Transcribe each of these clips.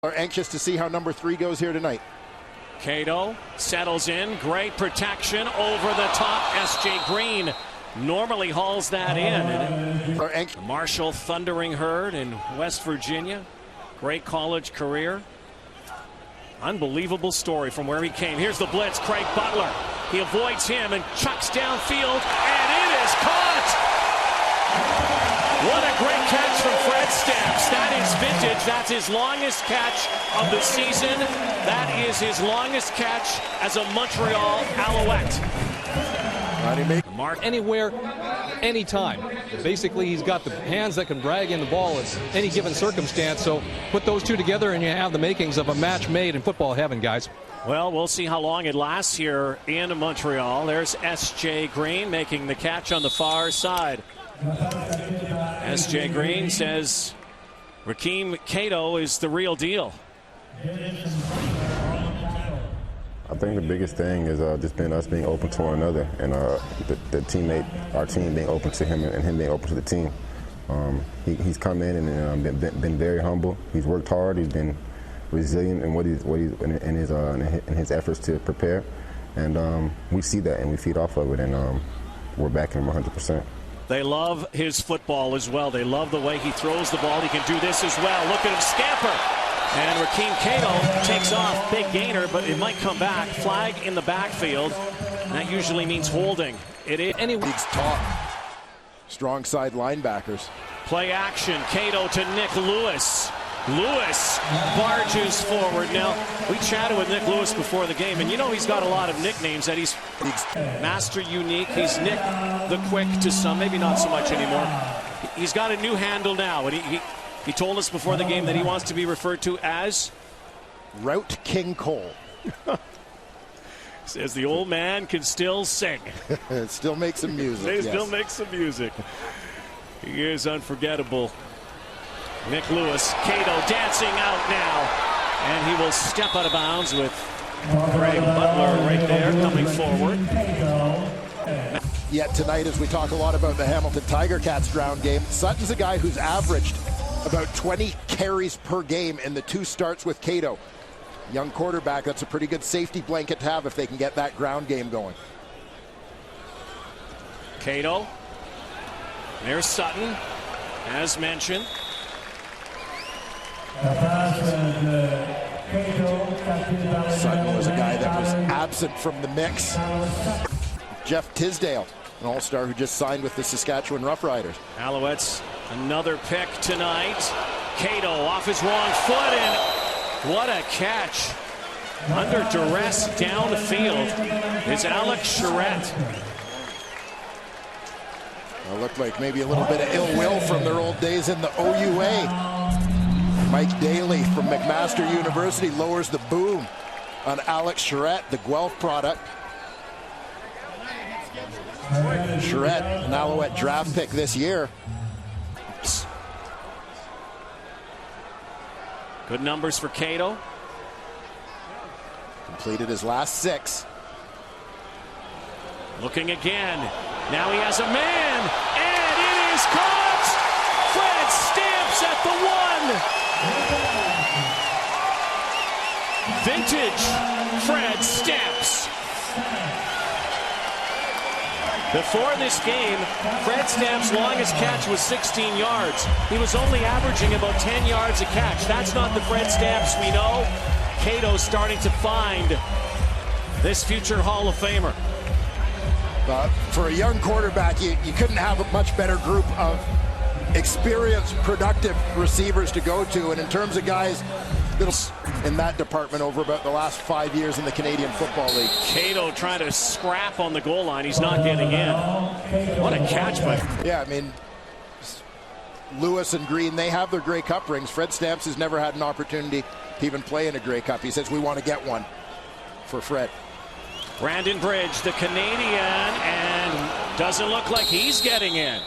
Are anxious to see how number 3 goes here tonight. Cato settles in, great protection over the top. S.J. Green normally hauls that in. And Marshall Thundering Herd in West Virginia, great college career. Unbelievable story from where he came. Here's the blitz, Craig Butler. He avoids him and chucks downfield, and it is caught. What a great catch from Fred Stamps. That is vintage. That's his longest catch of the season. That is his longest catch as a Montreal Alouette. Mark anywhere, anytime. Basically, he's got the hands that can drag in the ball in any given circumstance. So put those two together and you have the makings of a match made in football heaven, guys. Well, we'll see how long it lasts here in Montreal. There's S.J. Green making the catch on the far side. S.J. Green says RakeemCato is the real deal. I think the biggest thing is just been us being open to one another, and our team being open to him and him being open to the team. He's come in and been very humble. He's worked hard. He's been resilient in his efforts to prepare, and we see that and we feed off of it, and we're backing him 100%. They love his football as well. They love the way he throws the ball. He can do this as well. Look at him scamper. And RakeemCato takes off. Big gainer, but it might come back. Flag in the backfield. And that usually means holding. It is. League's top strong side linebackers. Play action. Cato to Nick Lewis. Lewis barges forward. Now, we chatted with Nick Lewis before the game, and you know he's got a lot of nicknames that he's Master Unique. He's Nick the Quick to some, maybe not so much anymore. He's got a new handle now, and he told us before the game that he wants to be referred to as Route King Cole. Says the old man can still sing. It still makes some music. They still make some music. He is unforgettable. Nick Lewis, Cato dancing out now, and he will step out of bounds with Craig Butler right there coming forward. Yet tonight, as we talk a lot about the Hamilton Tiger Cats ground game, Sutton's a guy who's averaged about 20 carries per game in the 2 starts with Cato. Young quarterback, that's a pretty good safety blanket to have if they can get that ground game going. Cato, there's Sutton, as mentioned. Sutton was a guy that was absent from the mix. Jeff Tisdale, an all-star who just signed with the Saskatchewan Roughriders. Alouettes, another pick tonight. Cato off his wrong foot, and what a catch. Under duress downfield is Alex Charette. It looked like maybe a little bit of ill will from their old days in the OUA. Mike Daly from McMaster University lowers the boom on Alex Charette, the Guelph product. Charette, an Alouette draft pick this year. Good numbers for Cato. Completed his last 6. Looking again. Now he has a man, and it is caught! Fred Stamps at the 1. Vintage Fred Stamps. Before this game, Fred Stamps' longest catch was 16 yards. He was only averaging about 10 yards a catch. That's not the Fred Stamps we know. Cato's starting to find this future Hall of Famer. For a young quarterback, you couldn't have a much better group of experienced, productive receivers to go to. And in terms of guys in that department over about the last 5 years in the Canadian Football League. Cato trying to scrap on the goal line. He's not getting in. What a catch by... Yeah, I mean, Lewis and Green, they have their Grey Cup rings. Fred Stamps has never had an opportunity to even play in a Grey Cup. He says, we want to get one for Fred. Brandon Bridge, the Canadian, and doesn't look like he's getting in.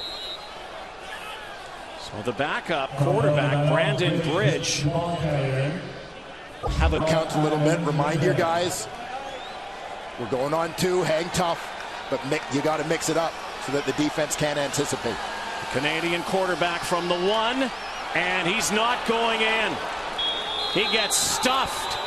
So the backup quarterback, Brandon Bridge. Have it count a little bit. Remind your guys, we're going on 2, hang tough, but you got to mix it up so that the defense can't anticipate. The Canadian quarterback from the 1, and he's not going in. He gets stuffed.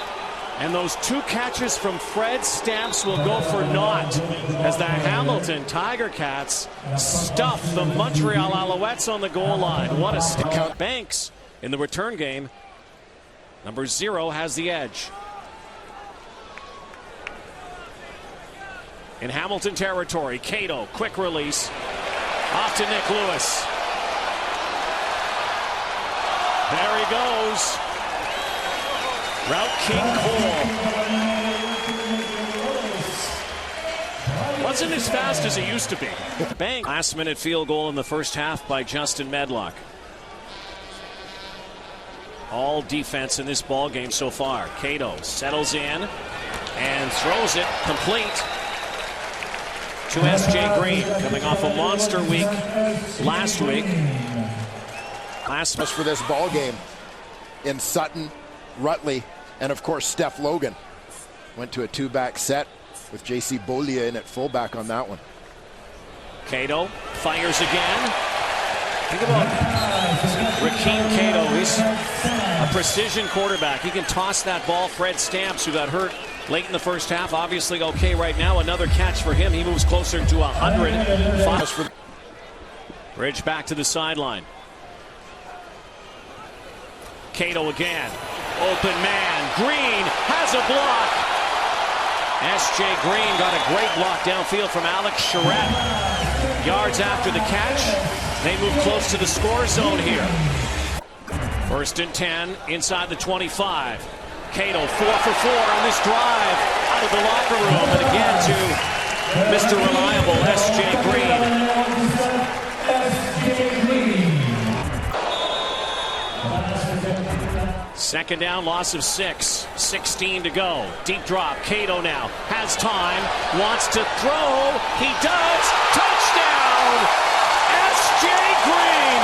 And those 2 catches from Fred Stamps will go for naught as the Hamilton Tiger Cats stuff the Montreal Alouettes on the goal line. What a stick. Banks in the return game. Number 0 has the edge. In Hamilton territory, Cato, quick release. Off to Nick Lewis. There he goes. Route King Cole. Wasn't as fast as he used to be. Bang. Last-minute field goal in the first half by Justin Medlock. All defense in this ball game so far. Cato settles in and throws it complete to S.J. Green, coming off a monster week last week. Last for this ball game in Sutton, Rutley, and of course Steph Logan. Went to a 2-back set with J.C. Beaulieu in at fullback on that one. Cato fires again. Think about RakeemCato. He's a precision quarterback. He can toss that ball. Fred Stamps, who got hurt late in the first half, obviously okay right now. Another catch for him. He moves closer to 100. Bridge back to the sideline. Cato again. Open man. Green has a block. S.J. Green got a great block downfield from Alex Charette. Yards after the catch. They move close to the score zone here. 1st and 10 inside the 25. Cato 4 for 4 on this drive out of the locker room. And again to Mr. Reliable, S.J. Green. Second down, loss of 6. 16 to go. Deep drop. Cato now has time. Wants to throw. He does. Touchdown! S.J. Green.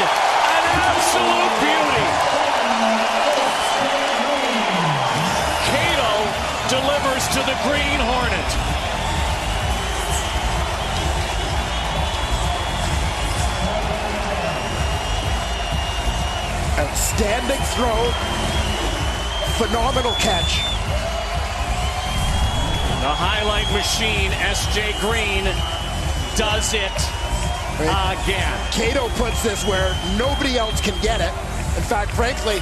An absolute beauty. Cato delivers to the Green Hornet. Outstanding throw. Phenomenal catch. The highlight machine, S.J. Green, does it again. Cato puts this where nobody else can get it. In fact, frankly,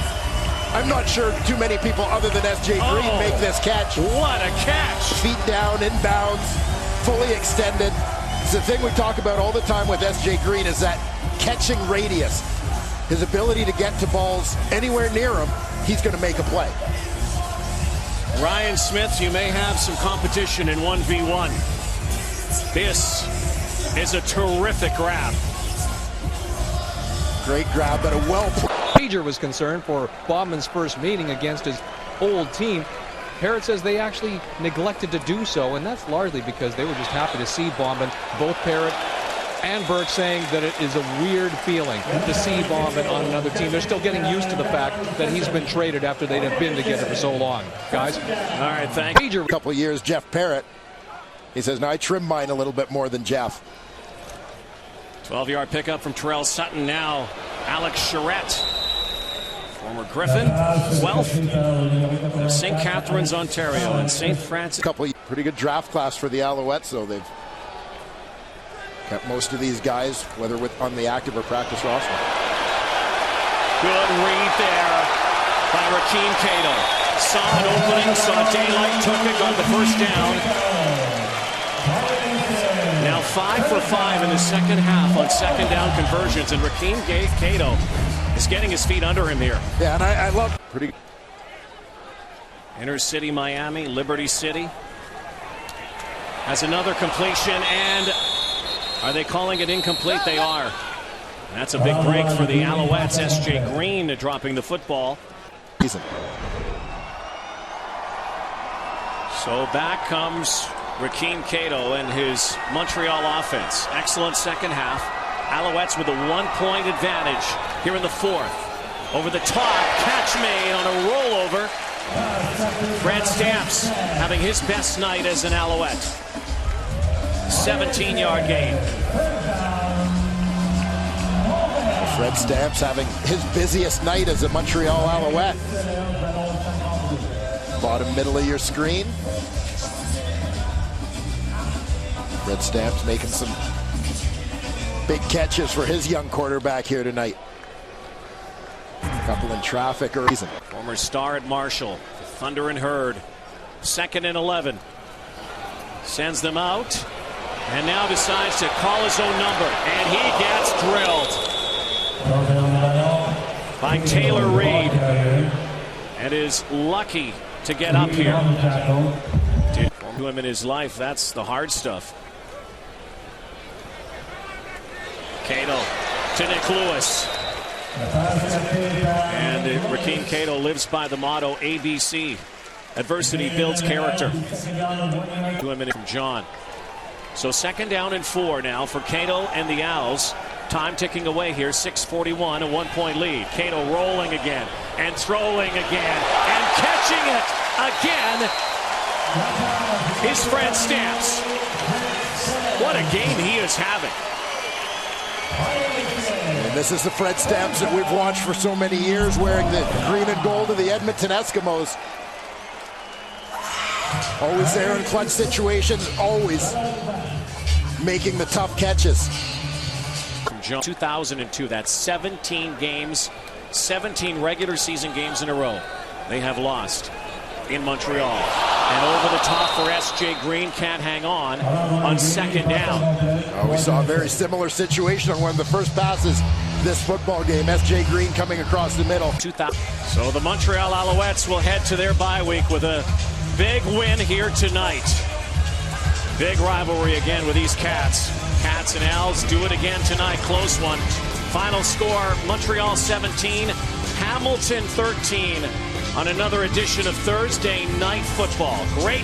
I'm not sure too many people other than S.J. Green make this catch. What a catch. Feet down, inbounds, fully extended. It's the thing we talk about all the time with S.J. Green is that catching radius. His ability to get to balls anywhere near him, he's going to make a play. Ryan Smith, you may have some competition in 1v1. This is a terrific grab. Great grab, but a well played. Major was concerned for Bobman's first meeting against his old team. Parrott says they actually neglected to do so, and that's largely because they were just happy to see Bobman. Both Parrott and Burke saying that it is a weird feeling to see Bobman on another team. They're still getting used to the fact that he's been traded after they'd have been together for so long. Guys? All right, thanks. A couple of years, Jeff Parrott. He says, now I trim mine a little bit more than Jeff. 12-yard pickup from Terrell Sutton now. Alex Charette, former Griffin, 12th of St. Catharines, Ontario, and St. Francis. Pretty good draft class for the Alouettes, though. They've kept most of these guys, whether on the active or practice roster. Good read there by RakeemCato. Saw an opening, saw daylight, took it, got the first down. Now 5 for 5 in the second half on second down conversions, and RakeemCato is getting his feet under him here. Yeah, and I love pretty. Inner City, Miami, Liberty City has another completion, and are they calling it incomplete? They are. And that's a big break for the Alouettes. S.J. Green dropping the football. So back comes RakeemCato and his Montreal offense. Excellent second half. Alouettes with a 1-point advantage here in the fourth. Over the top, catch made on a rollover. Fred Stamps having his best night as an Alouette. 17-yard gain. Fred Stamps having his busiest night as a Montreal Alouette. bottom middle of your screen. Fred Stamps making some big catches for his young quarterback here tonight. A couple in traffic or reason. Former star at Marshall, Thunder and Herd. 2nd and 11. Sends them out. And now decides to call his own number. And he gets drilled by Taylor Reed. And is lucky to get up here. To him in his life, that's the hard stuff. Cato to Nick Lewis. And RakeemCato lives by the motto ABC. Adversity builds character. To him from John. So 2nd down and 4 now for Cato and the Owls. Time ticking away here. 6:41, a 1-point lead. Cato rolling again and throwing again and catching it again is Fred Stamps. What a game he is having. And this is the Fred Stamps that we've watched for so many years, wearing the green and gold of the Edmonton Eskimos. Always there in clutch situations, always making the tough catches. From John, 2002, that's 17 games, 17 regular season games in a row they have lost in Montreal. And over the top for S.J. Green, can't hang on 2nd down. We saw a very similar situation on one of the first passes this football game. S.J. Green coming across the middle. So the Montreal Alouettes will head to their bye week with a big win here tonight. Big rivalry again with these Cats. Cats and Owls do it again tonight. Close one. Final score, Montreal 17, Hamilton 13 on another edition of Thursday Night Football. Great